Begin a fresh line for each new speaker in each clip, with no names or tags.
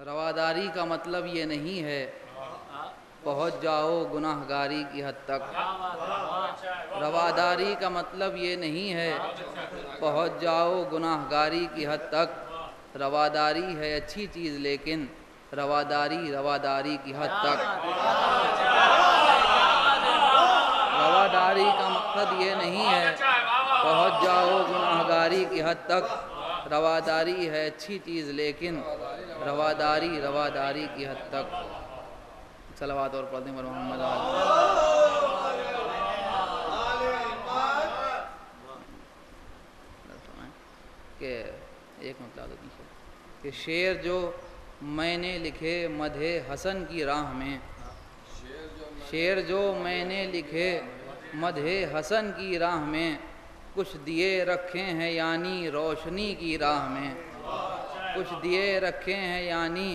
رواداری کا مطلب یہ نہیں ہے پہنچ جاؤ گناہ گاری کی حد تک۔ رواداری کا مطلب یہ نہیں ہے پہنچ جاؤ گناہ گاری کی حد تک۔ رواداری ہے اچھی چیز لیکن رواداری کی حد تک۔ رواداری کا مقصد یہ نہیں ہے پہنچ جاؤ گناہ گاری کی حد تک۔ رواداری ہے اچھی چیز لیکن رواداری کی حد تک۔ صلوات اور پڑھیں پر محمد کہ ایک مطلب دیکھیں کہ شعر جو میں نے لکھے مدح حسن کی راہ میں، شعر جو میں نے لکھے مدح حسن کی راہ میں، کچھ دیے رکھے ہیں یعنی روشنی کی راہ میں، کچھ دیے رکھے ہیں یعنی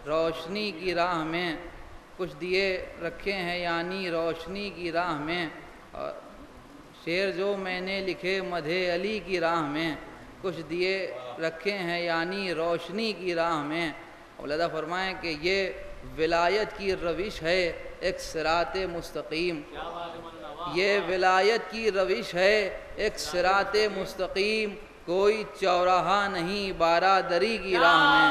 روشنی کی راہ میں، کچھ دیے رکھے ہیں یعنی روشنی کی راہ میں۔ اور شعر جو میں نے لکھے مدح علی کی راہ میں، کچھ دیے رکھے ہیں یعنی روشنی کی راہ میں۔ مولانا فرمائیں کہ یہ ولایت کی روش ہے ایک صراط مستقیم، یہ ولایت کی روش ہے ایک صراط مستقیم، کوئی چوراہا نہیں بارادری کی راہ میں۔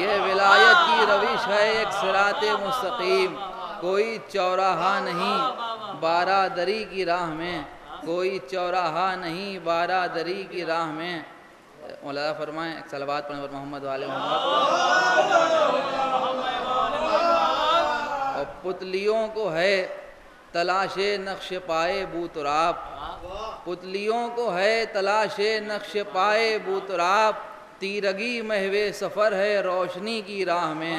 یہ ولایت کی روش ہے ایک صراط مستقیم، کوئی چوراہا نہیں بارادری کی راہ میں، کوئی چوراہا نہیں بارادری کی راہ میں۔ مولانا فرمائیں ایک صلوات پڑھیں پر محمد والے محمد۔ اور پتلیوں کو ہے تلاش نقش پائے بوتراب، پتلیوں کو ہے تلاش نقش پائے بوتراب، تیرگی محو سفر ہے روشنی کی راہ میں،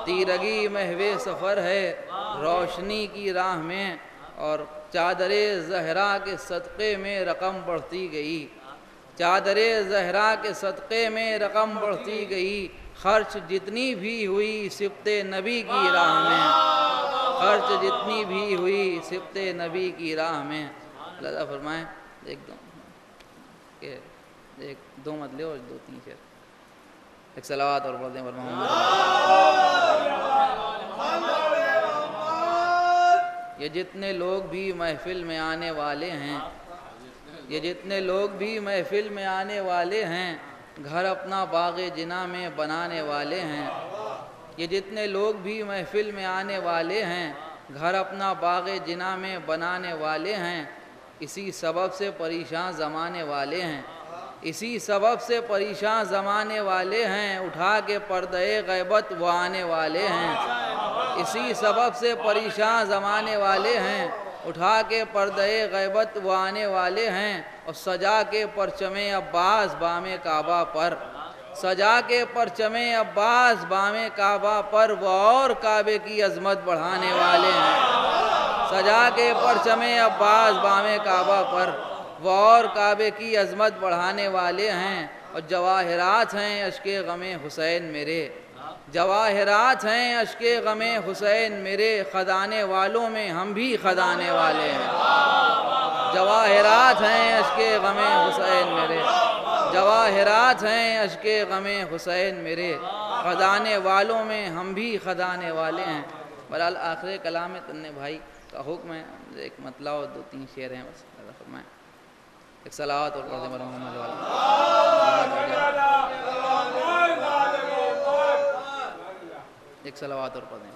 تیرگی محو سفر ہے روشنی کی راہ میں۔ اور چادر زہرا کے صدقے میں رقم بڑھتی گئی، چادر زہرا کے صدقے میں رقم بڑھتی گئی، خرچ جتنی بھی ہوئی سبط نبی کی راہ میں، خرچ جتنی بھی ہوئی سبط نبی کی راہ میں۔ اللہ فرمائیں ایک دو مطلب اور دو تین شعر، ایک صلوات اور پڑھ دیں پر محمد۔ یہ جتنے لوگ بھی محفل میں آنے والے ہیں، یہ جتنے لوگ بھی محفل میں آنے والے ہیں، گھر اپنا باغ جناح میں بنانے والے ہیں، یہ جتنے لوگ بھی محفل میں آنے والے ہیں، گھر اپنا باغ جناح میں بنانے والے ہیں، اسی سبب سے پریشان زمانے والے ہیں، اسی سبب سے پریشان زمانے والے ہیں، اٹھا کے پردے غیبت وہ آنے والے ہیں، اسی سبب سے پریشان زمانے والے ہیں، اٹھا کے پردے غیبت وہ آنے والے ہیں، اور سجا کے پرچم عباس بام کعبہ پر، سجا کے پرچم عباس بام کعبہ پر وہ اور کعبے کی عظمت بڑھانے والے ہیں، سجا کے پرچم عباس بام کعبہ پر وہ اور کعبے کی عظمت بڑھانے والے ہیں۔ اور جواہرات ہیں اشک غم حسین میرے، جواہرات ہیں اشک غم حسین میرے، خزانے والوں میں ہم بھی خزانے والے ہیں، جواہرات ہیں اشک غم حسین میرے، جواہرات ہیں اشک غم حسین میرے، خزانے والوں میں ہم بھی خزانے والے ہیں۔ بہرحال آخر کلام تن بھائی کا حکم ہے، ایک مطلع اور دو تین شعر ہیں بس، اللہ فرمائیں ایک صلوات اور پڑھ دیں پر محمد والے۔ ایک صلوات اور پڑھ دیں۔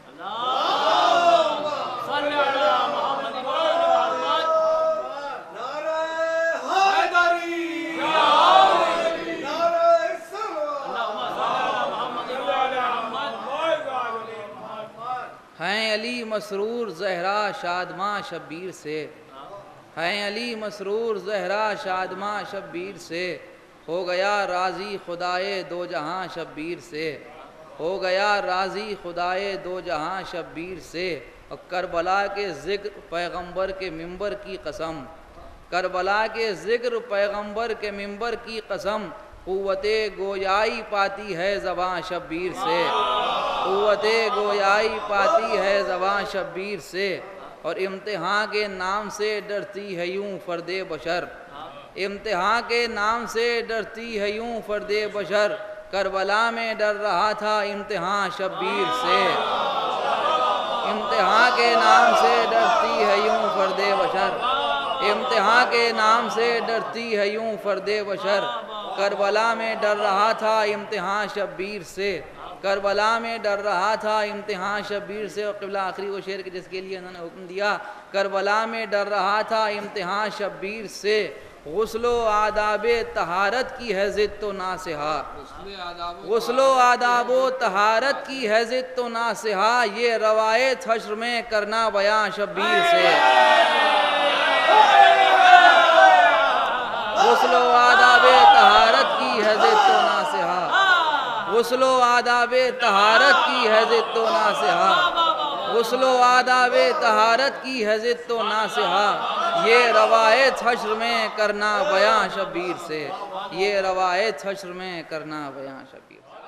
ہیں علی مسرور زہرا شادماں شبیر سے، ہیں علی مسرور زہرا شادماں شبیر سے، ہو گیا راضی خدائے دو جہاں شبیر سے، ہو گیا راضی خدائے دو جہاں شبیر سے۔ اور کربلا کے ذکر پیغمبر کے منبر کی قسم، کربلا کے ذکر پیغمبر کے منبر کی قسم، قوت گویائی پاتی ہے زباں شبیر سے، قوت گویائی پاتی ہے زباں شبیر سے۔ اور امتحان کے نام سے ڈرتی ہے یوں فرد بشر، امتحان کے نام سے ڈرتی ہے یوں فرد بشر، کربلا میں ڈر رہا تھا امتحان شبیر سے، امتحان کے نام سے ڈرتی ہے یوں فرد بشر، امتحان کے نام سے ڈرتی ہے یوں فرد بشر، کربلا میں ڈر رہا تھا امتحان شبیر سے، کربلا میں ڈر رہا تھا امتحان شبیر سے۔ اور قبلہ آخری وہ شعر جس کے لیے انہوں نے حکم دیا، کربلا میں ڈر رہا تھا امتحان شبیر سے، غسل و آداب طہارت کی ہے ضد تو ناصحہ، غسل و آداب و طہارت کی ہے ضد تو ناصحہ، یہ روایت حشر میں کرنا بیاں شبیر سے، غسل و آداب طہارت کی ہے ضد تو ناصحہ، غسل و آداب طہارت کی ہے ضد تو ناصحہ، غسل و آداب طہارت کی ہے ضد تو ناصحہ، یہ روایت حشر میں کرنا بیاں شبیر سے، یہ روایت حشر میں کرنا بیاں شبیر سے۔